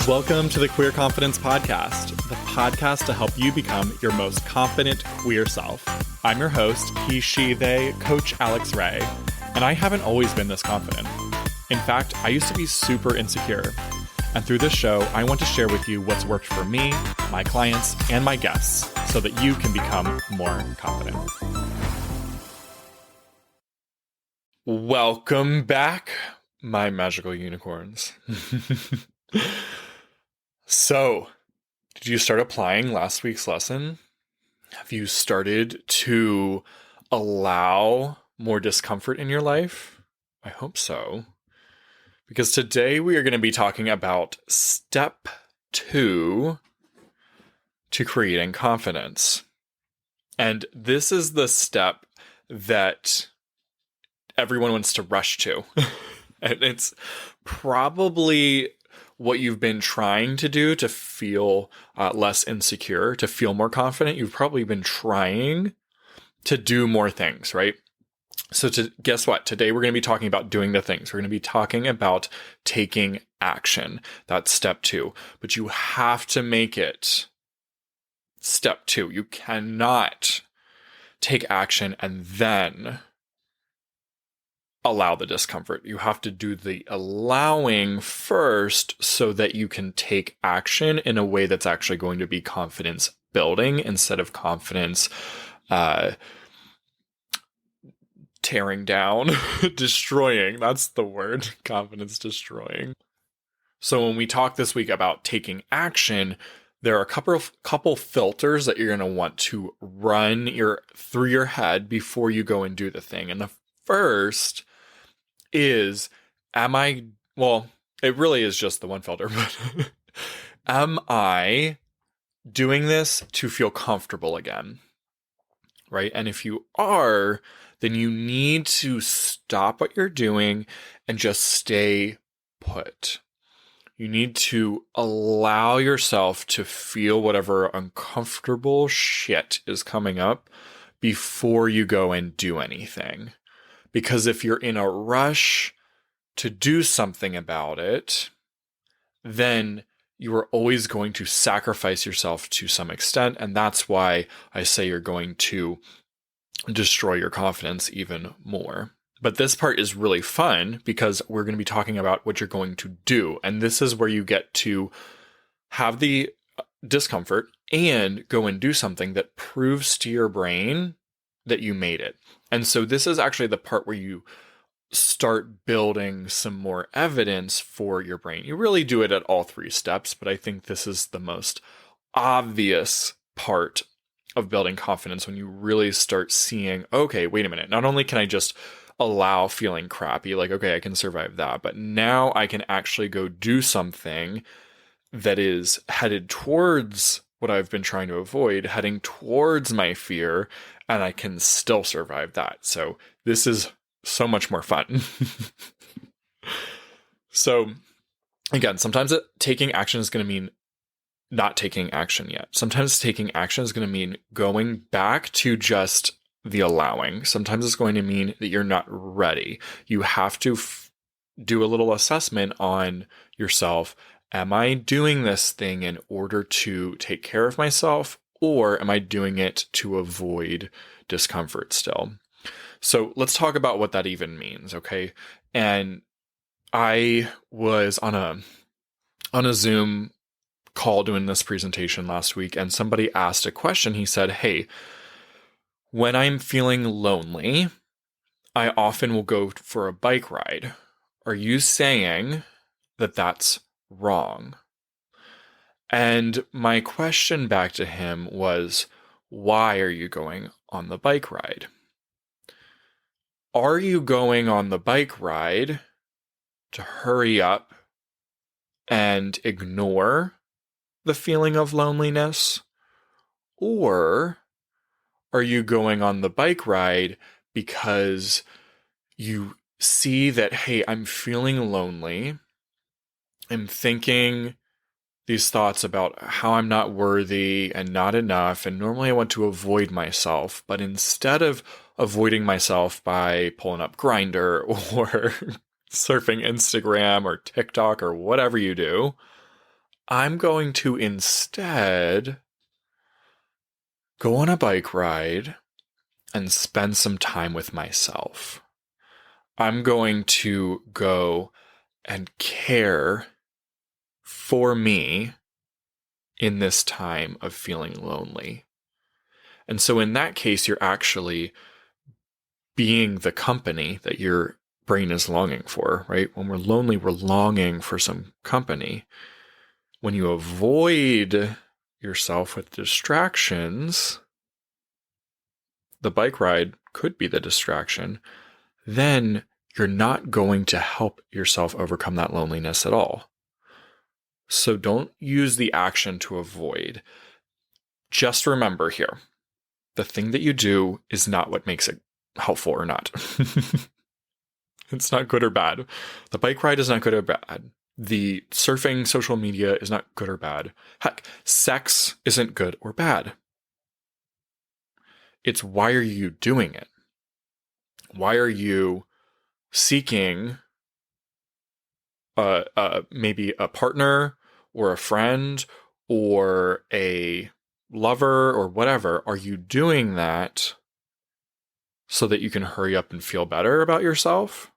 Welcome to the Queer Confidence Podcast, the podcast to help you become your most confident queer self. I'm your host, he, she, they, Coach Alex Ray, and I haven't always been this confident. In fact, I used to be super insecure. And through this show, I want to share with you what's worked for me, my clients, and my guests so that you can become more confident. Welcome back, my magical unicorns. So, did you start applying last week's lesson? Have you started to allow more discomfort in your life? I hope so. Because today we are going to be talking about step 2 to creating confidence. And this is the step that everyone wants to rush to. And it's probably what you've been trying to do to feel less insecure, to feel more confident. You've probably been trying to do more things, right? So guess what? Today we're going to be talking about doing the things. We're going to be talking about taking action. That's step 2. But you have to make it step 2. You cannot take action and then allow the discomfort. You have to do the allowing first so that you can take action in a way that's actually going to be confidence building instead of confidence tearing down, destroying. That's the word, confidence destroying. So when we talk this week about taking action, there are a couple filters that you're going to want to run through your head before you go and do the thing. And the first is, it really is just the one filter, but am I doing this to feel comfortable again? Right? And if you are, then you need to stop what you're doing and just stay put. You need to allow yourself to feel whatever uncomfortable shit is coming up before you go and do anything. Because if you're in a rush to do something about it, then you are always going to sacrifice yourself to some extent. And that's why I say you're going to destroy your confidence even more. But this part is really fun because we're going to be talking about what you're going to do. And this is where you get to have the discomfort and go and do something that proves to your brain that you made it. And so this is actually the part where you start building some more evidence for your brain. You really do it at all 3 steps, but I think this is the most obvious part of building confidence when you really start seeing, okay, wait a minute, not only can I just allow feeling crappy, like, okay, I can survive that, but now I can actually go do something that is headed towards what I've been trying to avoid, heading towards my fear, and I can still survive that. So this is so much more fun. So again, sometimes taking action is going to mean not taking action yet. Sometimes taking action is going to mean going back to just the allowing. Sometimes it's going to mean that you're not ready. You have to do a little assessment on yourself. Am I doing this thing in order to take care of myself, or am I doing it to avoid discomfort still? So let's talk about what that even means, okay? And I was on a Zoom call doing this presentation last week, and somebody asked a question. He said, hey, when I'm feeling lonely, I often will go for a bike ride. Are you saying that that's wrong? And my question back to him was, why are you going on the bike ride? Are you going on the bike ride to hurry up and ignore the feeling of loneliness? Or are you going on the bike ride because you see that, hey, I'm feeling lonely. I'm thinking these thoughts about how I'm not worthy and not enough, and normally I want to avoid myself, but instead of avoiding myself by pulling up Grindr or surfing Instagram or TikTok or whatever you do, I'm going to instead go on a bike ride and spend some time with myself. I'm going to go and care for me in this time of feeling lonely. And so in that case, you're actually being the company that your brain is longing for, right? When we're lonely, we're longing for some company. When you avoid yourself with distractions, the bike ride could be the distraction, then you're not going to help yourself overcome that loneliness at all. So don't use the action to avoid. Just remember here, the thing that you do is not what makes it helpful or not. It's not good or bad. The bike ride is not good or bad. The surfing social media is not good or bad. Heck, sex isn't good or bad. It's why are you doing it? Why are you seeking maybe a partner or a friend or a lover or whatever? Are you doing that so that you can hurry up and feel better about yourself?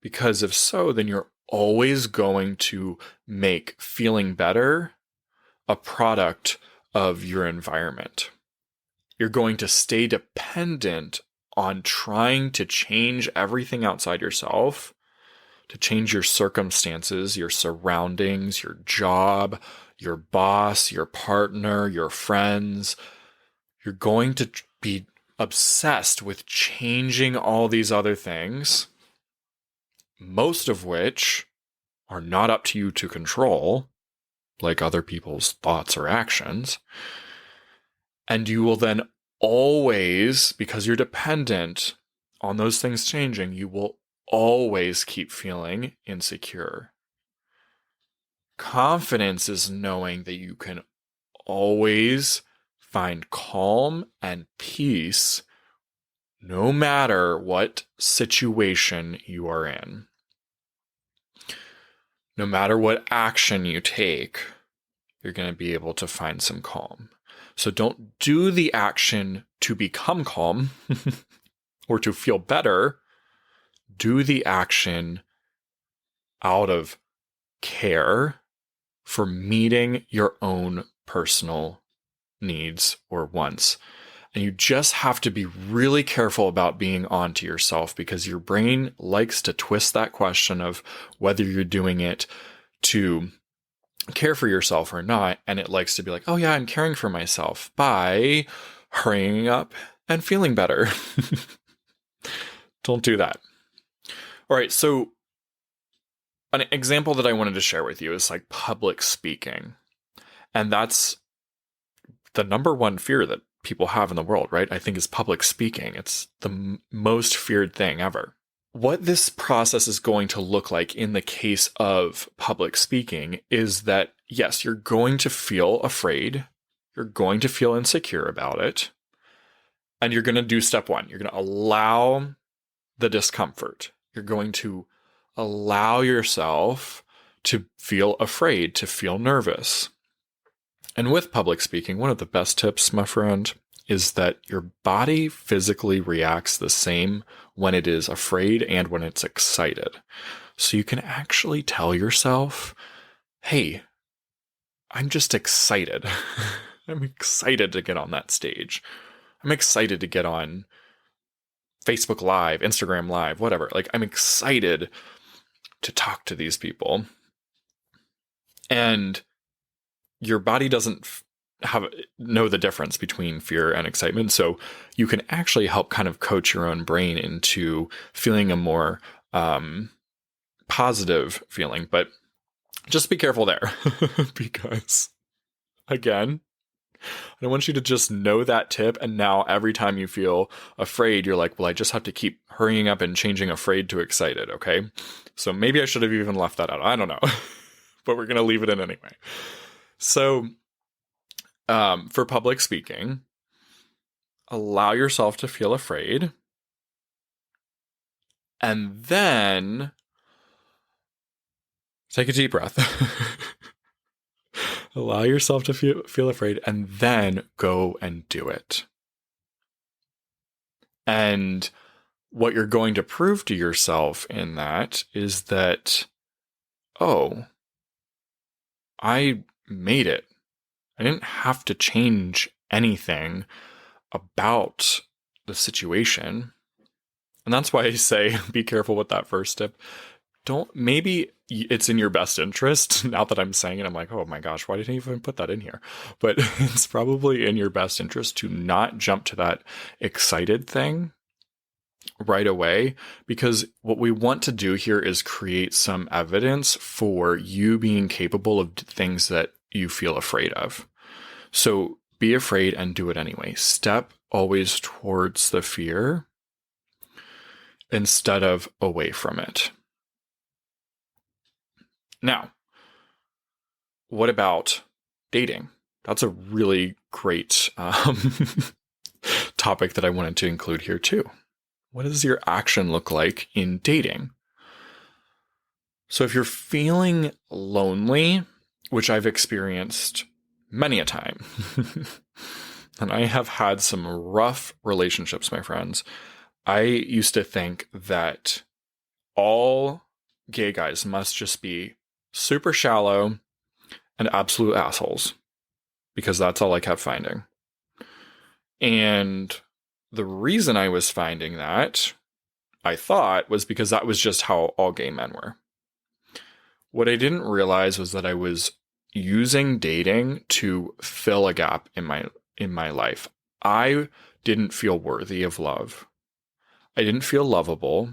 Because if so, then you're always going to make feeling better a product of your environment. You're going to stay dependent on trying to change everything outside yourself, to change your circumstances, your surroundings, your job, your boss, your partner, your friends. You're going to be obsessed with changing all these other things, most of which are not up to you to control, like other people's thoughts or actions. And you will then always, because you're dependent on those things changing, you will always keep feeling insecure. Confidence is knowing that you can always find calm and peace no matter what situation you are in. No matter what action you take, you're going to be able to find some calm. So don't do the action to become calm or to feel better. Do the action out of care for meeting your own personal needs or wants. And you just have to be really careful about being on to yourself, because your brain likes to twist that question of whether you're doing it to care for yourself or not. And it likes to be like, oh yeah, I'm caring for myself by hurrying up and feeling better. Don't do that. All right. So an example that I wanted to share with you is like public speaking. And that's the number one fear that people have in the world, right? I think is public speaking. It's the most feared thing ever. What this process is going to look like in the case of public speaking is that, yes, you're going to feel afraid. You're going to feel insecure about it. And you're going to do step one. You're going to allow the discomfort. You're going to allow yourself to feel afraid, to feel nervous. And with public speaking, one of the best tips, my friend, is that your body physically reacts the same when it is afraid and when it's excited. So you can actually tell yourself, hey, I'm just excited. I'm excited to get on that stage. I'm excited to get on Facebook Live, Instagram Live, whatever. Like, I'm excited to talk to these people. And your body doesn't know the difference between fear and excitement. So you can actually help kind of coach your own brain into feeling a more positive feeling. But just be careful there because, again, I don't want you to just know that tip. And now every time you feel afraid, you're like, well, I just have to keep hurrying up and changing afraid to excited. Okay. So maybe I should have even left that out. I don't know, but we're going to leave it in anyway. So for public speaking, allow yourself to feel afraid. And then take a deep breath. Allow yourself to feel afraid and then go and do it. And what you're going to prove to yourself in that is that, oh, I made it. I didn't have to change anything about the situation. And that's why I say be careful with that first tip. Maybe it's in your best interest. Now that I'm saying it, I'm like, oh my gosh, why did I even put that in here? But it's probably in your best interest to not jump to that excited thing right away, because what we want to do here is create some evidence for you being capable of things that you feel afraid of. So be afraid and do it anyway. Step always towards the fear instead of away from it. Now, what about dating? That's a really great topic that I wanted to include here too. What does your action look like in dating? So if you're feeling lonely, which I've experienced many a time, and I have had some rough relationships, my friends, I used to think that all gay guys must just be super shallow and absolute assholes, because that's all I kept finding. And the reason I was finding that, I thought, was because that was just how all gay men were. What I didn't realize was that I was using dating to fill a gap in my life. I didn't feel worthy of love. I didn't feel lovable.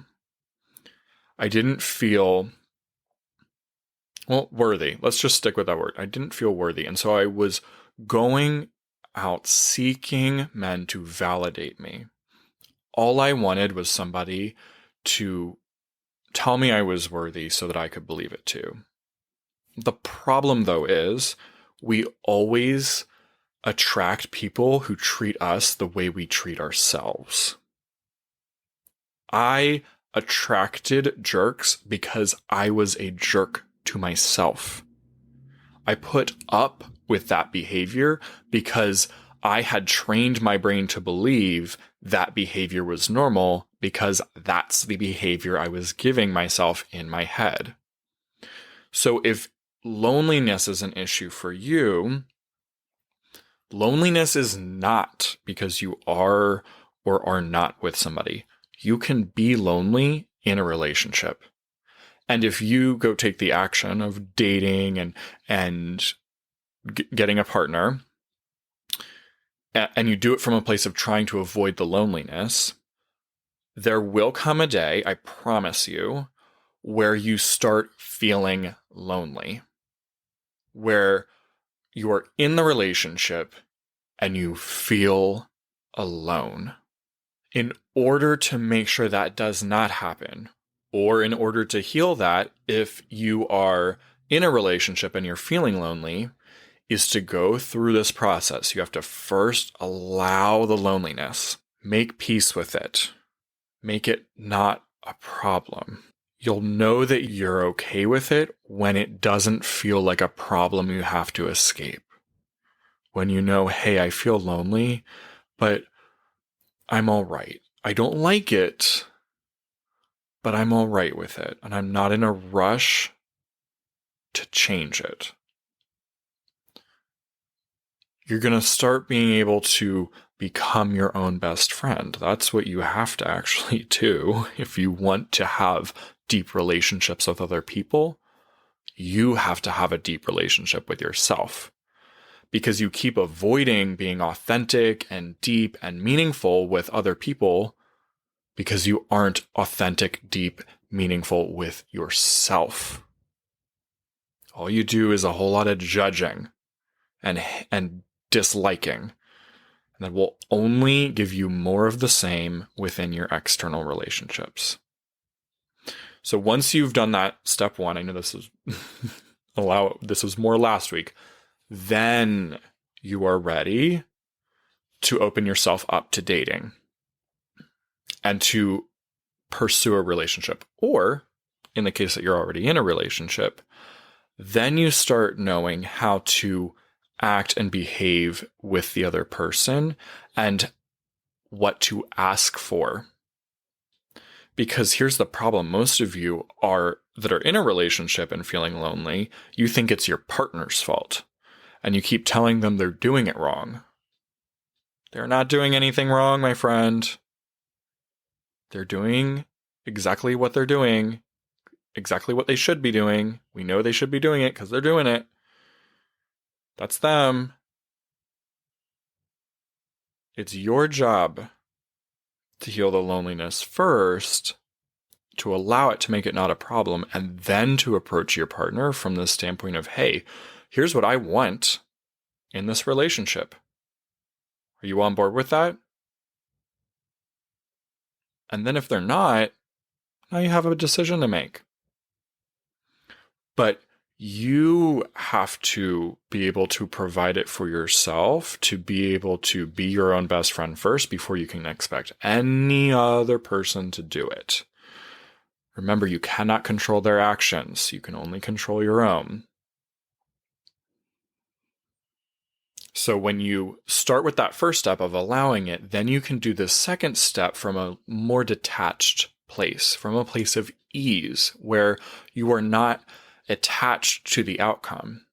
I didn't feel, well, worthy. Let's just stick with that word. I didn't feel worthy. And so I was going out seeking men to validate me. All I wanted was somebody to tell me I was worthy so that I could believe it too. The problem, though, is we always attract people who treat us the way we treat ourselves. I attracted jerks because I was a jerk to myself. I put up with that behavior because I had trained my brain to believe that behavior was normal, because that's the behavior I was giving myself in my head. So if loneliness is an issue for you, loneliness is not because you are or are not with somebody. You can be lonely in a relationship. And if you go take the action of dating and getting a partner, and you do it from a place of trying to avoid the loneliness, there will come a day, I promise you, where you start feeling lonely, where you are in the relationship and you feel alone. In order to make sure that does not happen, or in order to heal that, if you are in a relationship and you're feeling lonely, is to go through this process. You have to first allow the loneliness, make peace with it, make it not a problem. You'll know that you're okay with it when it doesn't feel like a problem you have to escape. When you know, hey, I feel lonely, but I'm all right. I don't like it, but I'm all right with it. And I'm not in a rush to change it. You're going to start being able to become your own best friend. That's what you have to actually do. If you want to have deep relationships with other people, you have to have a deep relationship with yourself. Because you keep avoiding being authentic and deep and meaningful with other people because you aren't authentic, deep, meaningful with yourself. All you do is a whole lot of judging and disliking. And that will only give you more of the same within your external relationships. So once you've done that, step one, I know this is this was more last week, then you are ready to open yourself up to dating and to pursue a relationship. Or, in the case that you're already in a relationship, then you start knowing how to act and behave with the other person and what to ask for. Because here's the problem. Most of you that are in a relationship and feeling lonely, you think it's your partner's fault. And you keep telling them they're doing it wrong. They're not doing anything wrong, my friend. They're doing exactly what they're doing, exactly what they should be doing. We know they should be doing it because they're doing it. That's them. It's your job to heal the loneliness first, to allow it to make it not a problem, and then to approach your partner from the standpoint of, hey, here's what I want in this relationship. Are you on board with that? And then if they're not, now you have a decision to make. But you have to be able to provide it for yourself, to be able to be your own best friend first before you can expect any other person to do it. Remember, you cannot control their actions. You can only control your own. So when you start with that first step of allowing it, then you can do the second step from a more detached place, from a place of ease, where you are not attached to the outcome.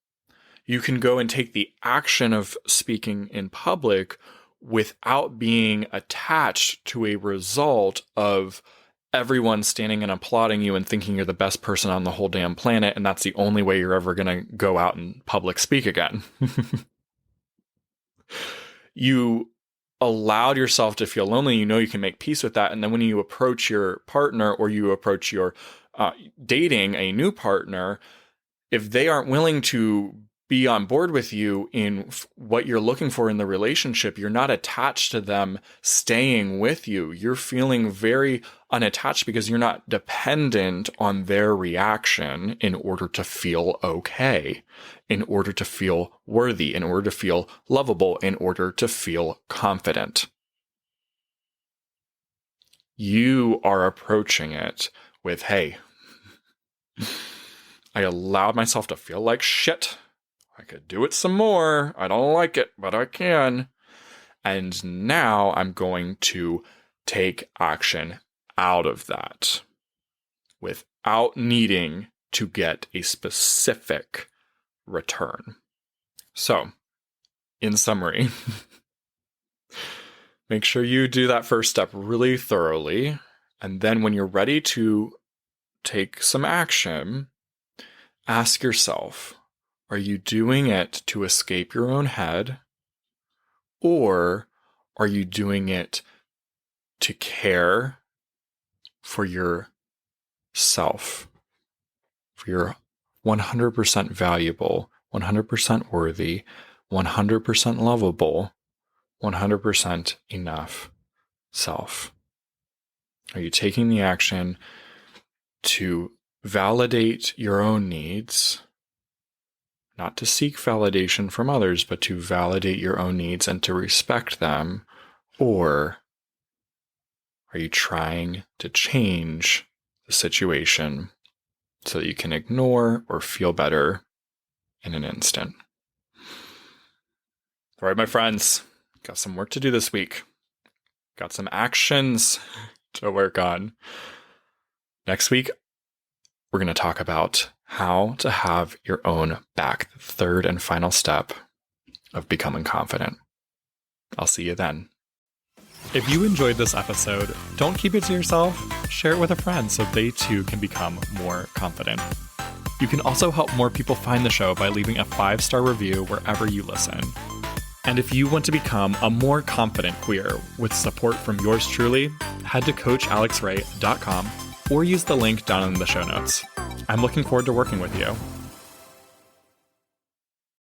You can go and take the action of speaking in public without being attached to a result of everyone standing and applauding you and thinking you're the best person on the whole damn planet, and that's the only way you're ever going to go out and public speak again. You allowed yourself to feel lonely. You know you can make peace with that. And then when you approach your partner or you approach your dating a new partner, if they aren't willing to be on board with you in what you're looking for in the relationship, you're not attached to them staying with you. You're feeling very unattached because you're not dependent on their reaction in order to feel okay, in order to feel worthy, in order to feel lovable, in order to feel confident. You are approaching it with, hey, I allowed myself to feel like shit. I could do it some more. I don't like it, but I can. And now I'm going to take action out of that without needing to get a specific return. So, in summary, make sure you do that first step really thoroughly. And then when you're ready to take some action, ask yourself, are you doing it to escape your own head? Or are you doing it to care for yourself, for your 100% valuable, 100% worthy, 100% lovable, 100% enough self? Are you taking the action to validate your own needs? Not to seek validation from others, but to validate your own needs and to respect them? Or are you trying to change the situation so that you can ignore or feel better in an instant? All right, my friends, got some work to do this week. Got some actions to work on. Next week, we're going to talk about how to have your own back, the third and final step of becoming confident. I'll see you then. If you enjoyed this episode, don't keep it to yourself. Share it with a friend so they too can become more confident. You can also help more people find the show by leaving a 5-star review wherever you listen. And if you want to become a more confident queer with support from yours truly, head to coachalexray.com or use the link down in the show notes. I'm looking forward to working with you.